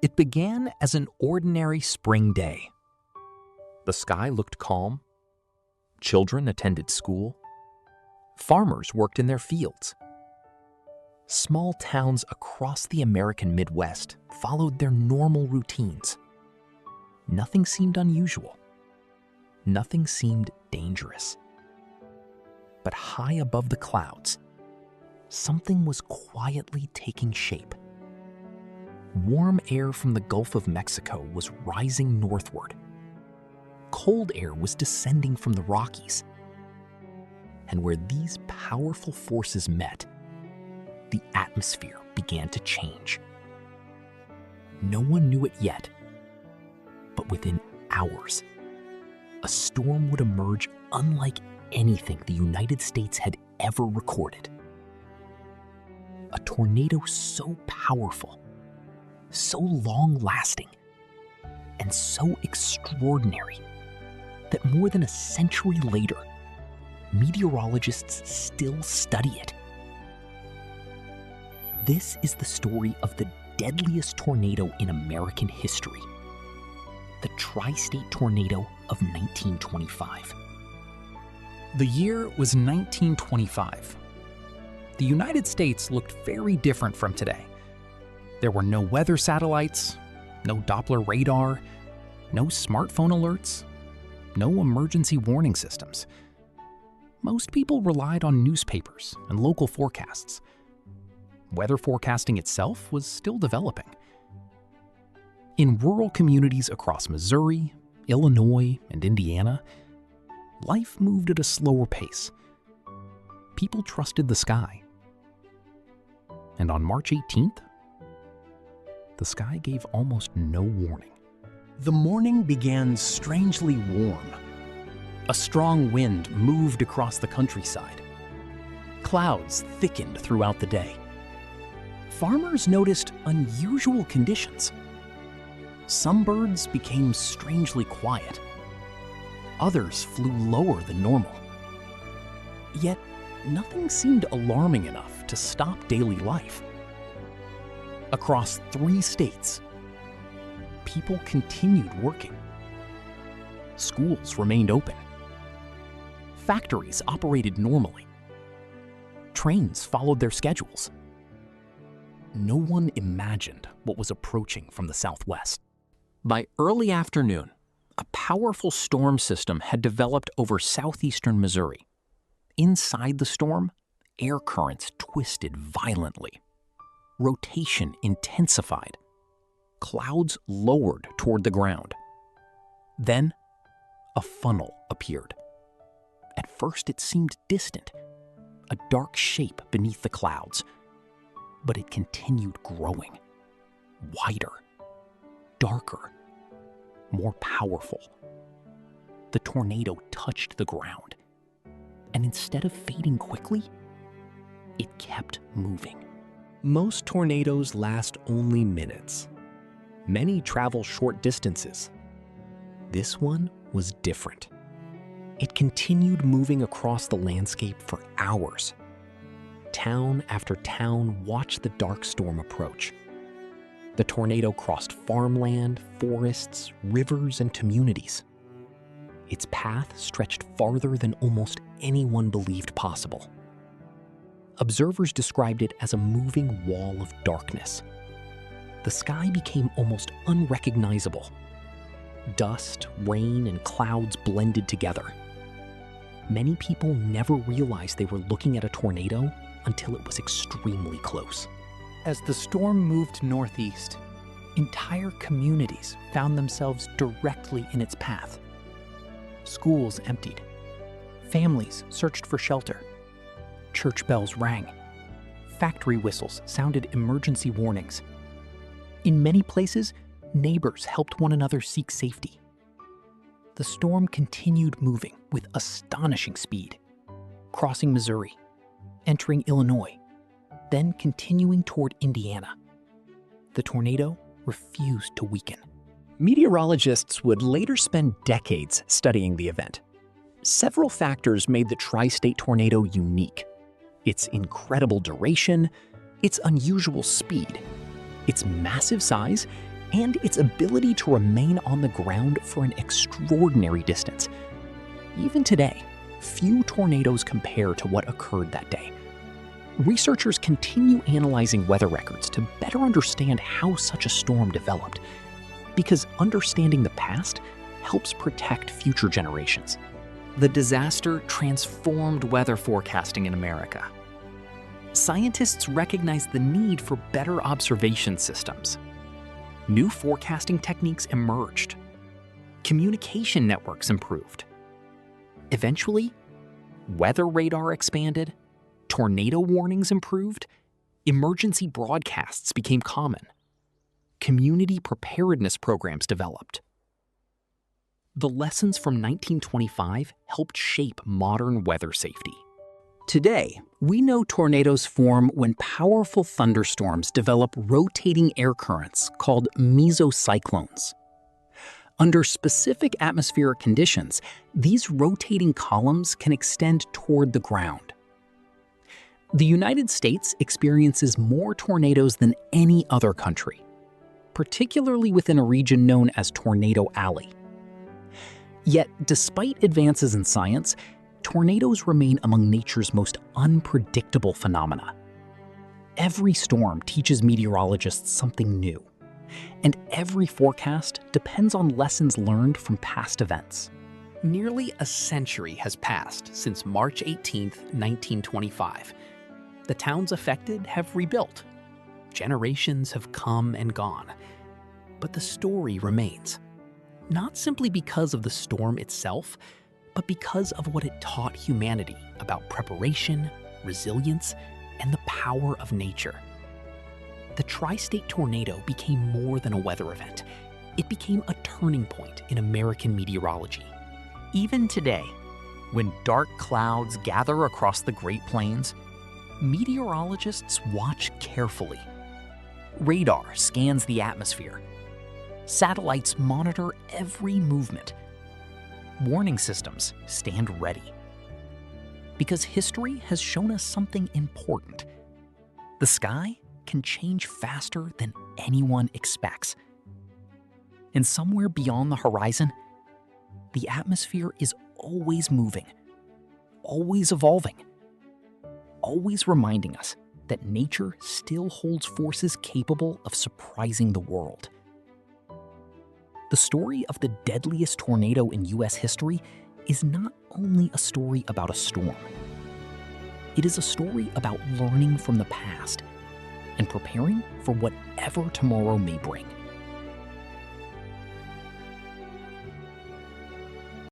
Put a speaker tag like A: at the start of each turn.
A: It began as an ordinary spring day. The sky looked calm. Children attended school. Farmers worked in their fields. Small towns across the American Midwest followed their normal routines. Nothing seemed unusual. Nothing seemed dangerous. But high above the clouds, something was quietly taking shape. Warm air from the Gulf of Mexico was rising northward. Cold air was descending from the Rockies. And where these powerful forces met, the atmosphere began to change. No one knew it yet, but within hours, a storm would emerge unlike anything the United States had ever recorded. A tornado so powerful, so long-lasting, and so extraordinary that more than a century later, meteorologists still study it. This is the story of the deadliest tornado in American history, the Tri-State Tornado of 1925. The year was 1925. The United States looked very different from today. There were no weather satellites, no Doppler radar, no smartphone alerts, no emergency warning systems. Most people relied on newspapers and local forecasts. Weather forecasting itself was still developing. In rural communities across Missouri, Illinois, and Indiana, life moved at a slower pace. People trusted the sky. And on March 18th, the sky gave almost no warning.
B: The morning began strangely warm. A strong wind moved across the countryside. Clouds thickened throughout the day. Farmers noticed unusual conditions. Some birds became strangely quiet. Others flew lower than normal. Yet, nothing seemed alarming enough to stop daily life. Across 3 states, people continued working. Schools remained open. Factories operated normally. Trains followed their schedules. No one imagined what was approaching from the southwest. By early afternoon, a powerful storm system had developed over southeastern Missouri. Inside the storm, air currents twisted violently. Rotation intensified. Clouds lowered toward the ground. Then, a funnel appeared. At first, it seemed distant, a dark shape beneath the clouds. But it continued growing, wider, darker, more powerful. The tornado touched the ground, and instead of fading quickly, it kept moving. Most tornadoes last only minutes. Many travel short distances. This one was different. It continued moving across the landscape for hours. Town after town watched the dark storm approach. The tornado crossed farmland, forests, rivers, and communities. Its path stretched farther than almost anyone believed possible. Observers described it as a moving wall of darkness. The sky became almost unrecognizable. Dust, rain, and clouds blended together. Many people never realized they were looking at a tornado until it was extremely close.
C: As the storm moved northeast, entire communities found themselves directly in its path. Schools emptied. Families searched for shelter. Church bells rang. Factory whistles sounded emergency warnings. In many places, neighbors helped one another seek safety. The storm continued moving with astonishing speed, crossing Missouri, entering Illinois, then continuing toward Indiana. The tornado refused to weaken.
B: Meteorologists would later spend decades studying the event. Several factors made the Tri-State Tornado unique: its incredible duration, its unusual speed, its massive size, and its ability to remain on the ground for an extraordinary distance. Even today, few tornadoes compare to what occurred that day. Researchers continue analyzing weather records to better understand how such a storm developed, because understanding the past helps protect future generations.
C: The disaster transformed weather forecasting in America. Scientists recognized the need for better observation systems. New forecasting techniques emerged. Communication networks improved. Eventually, weather radar expanded, tornado warnings improved, emergency broadcasts became common. Community preparedness programs developed. The lessons from 1925 helped shape modern weather safety.
B: Today, we know tornadoes form when powerful thunderstorms develop rotating air currents called mesocyclones. Under specific atmospheric conditions, these rotating columns can extend toward the ground. The United States experiences more tornadoes than any other country, particularly within a region known as Tornado Alley. Yet, despite advances in science, tornadoes remain among nature's most unpredictable phenomena. Every storm teaches meteorologists something new, and every forecast depends on lessons learned from past events.
C: Nearly a century has passed since March 18, 1925. The towns affected have rebuilt. Generations have come and gone. But the story remains, not simply because of the storm itself, but because of what it taught humanity about preparation, resilience, and the power of nature. The tri-state tornado became more than a weather event. It became a turning point in American meteorology. Even today, when dark clouds gather across the Great Plains, meteorologists watch carefully. Radar scans the atmosphere. Satellites monitor every movement. Warning systems stand ready. Because history has shown us something important. The sky can change faster than anyone expects. And somewhere beyond the horizon, the atmosphere is always moving, always evolving, always reminding us that nature still holds forces capable of surprising the world. The story of the deadliest tornado in U.S. history is not only a story about a storm. It is a story about learning from the past and preparing for whatever tomorrow may bring.